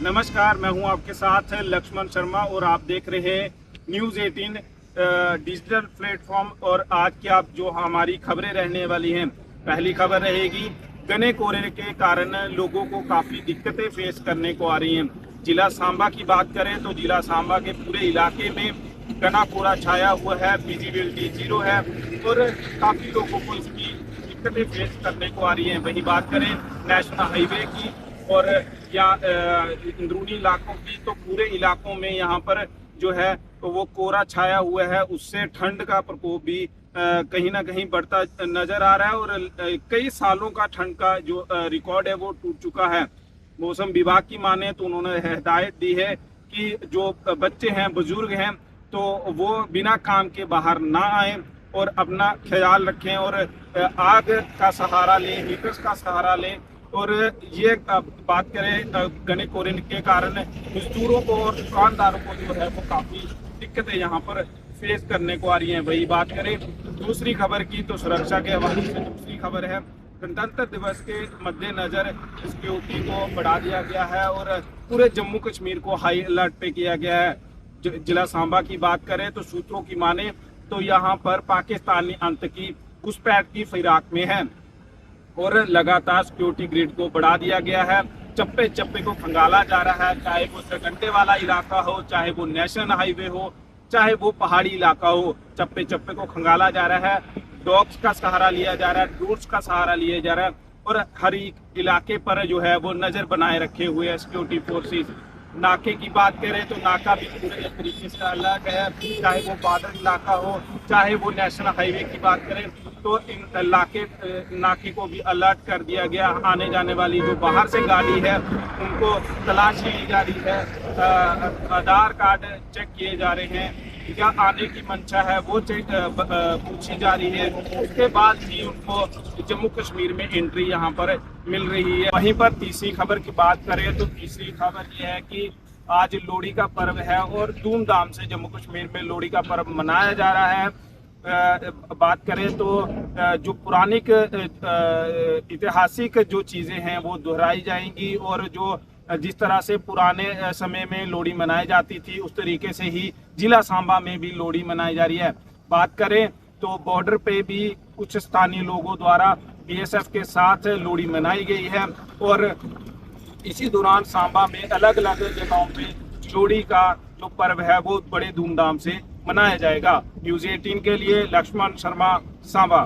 नमस्कार, मैं हूं आपके साथ लक्ष्मण शर्मा और आप देख रहे हैं न्यूज़ 18 डिजिटल प्लेटफॉर्म। और आज की आप जो हमारी खबरें रहने वाली हैं, पहली खबर रहेगी घने कोहरे के कारण लोगों को काफ़ी दिक्कतें फेस करने को आ रही हैं। जिला सांबा की बात करें तो जिला सांबा के पूरे इलाके में घना कोहरा छाया हुआ है, विजिबिलिटी जीरो है और काफ़ी लोगों को इसकी दिक्कतें फेस करने को आ रही हैं। वही बात करें नेशनल हाईवे की और या अंदरूनी इलाकों की, तो पूरे इलाकों में यहाँ पर जो है तो वो कोहरा छाया हुआ है, उससे ठंड का प्रकोप भी कहीं ना कहीं बढ़ता नजर आ रहा है और कई सालों का ठंड का जो रिकॉर्ड है वो टूट चुका है। मौसम विभाग की माने तो उन्होंने हिदायत दी है कि जो बच्चे हैं, बुजुर्ग हैं, तो वो बिना काम के बाहर ना आए और अपना ख्याल रखें और आग का सहारा लें, हीटर्स का सहारा लें। और ये बात करें घने कोहरे के कारण मजदूरों को और दुकानदारों को जो है वो काफ़ी दिक्कतें यहाँ पर फेस करने को आ रही हैं। वही बात करें दूसरी खबर की तो सुरक्षा के हवाले से दूसरी खबर है गणतंत्र दिवस के मद्देनजर सिक्योरिटी को बढ़ा दिया गया है और पूरे जम्मू कश्मीर को हाई अलर्ट पे किया गया है। जिला सांबा की बात करें तो सूत्रों की माने तो यहाँ पर पाकिस्तानी आतंकी घुसपैठ की फिराक में है और लगातार सिक्योरिटी ग्रिड को बढ़ा दिया गया है। चप्पे चप्पे को खंगाला जा रहा है, चाहे वो सरकंडे वाला इलाका हो, चाहे वो नेशनल हाईवे हो, चाहे वो पहाड़ी इलाका हो, चप्पे चप्पे को खंगाला जा रहा है। डॉग्स का सहारा लिया जा रहा है, ड्रोन्स का सहारा लिया जा रहा है और हर एक इलाके पर जो है वो नजर बनाए रखे हुए है सिक्योरिटी फोर्सेस। नाके की बात करें तो नाका भी पूरे तरीके से अलग है, चाहे वो बॉर्डर इलाका हो, चाहे वो नेशनल हाईवे की बात करें तो इन नाके को भी अलर्ट कर दिया गया। आने जाने वाली जो बाहर से गाड़ी है उनको तलाशी ली जा रही है, आधार कार्ड चेक किए जा रहे हैं, क्या आने की मंशा है वो चेक पूछी जा रही है। उसके बाद ही उनको जम्मू कश्मीर में एंट्री यहाँ पर मिल रही है। वहीं पर तीसरी खबर की बात करें तो तीसरी खबर ये है कि आज लोहड़ी का पर्व है और धूमधाम से जम्मू कश्मीर में लोहड़ी का पर्व मनाया जा रहा है। बात करें तो जो पुरानिक ऐतिहासिक जो चीज़ें हैं वो दोहराई जाएंगी और जो जिस तरह से पुराने समय में लोहड़ी मनाई जाती थी उस तरीके से ही जिला सांबा में भी लोहड़ी मनाई जा रही है। बात करें तो बॉर्डर पे भी कुछ स्थानीय लोगों द्वारा बीएसएफ के साथ लोहड़ी मनाई गई है और इसी दौरान सांबा में अलग अलग जगहों पे लोहड़ी का जो पर्व है वो बड़े धूमधाम से मनाया जाएगा। न्यूज़ 18 के लिए लक्ष्मण शर्मा, सांबा।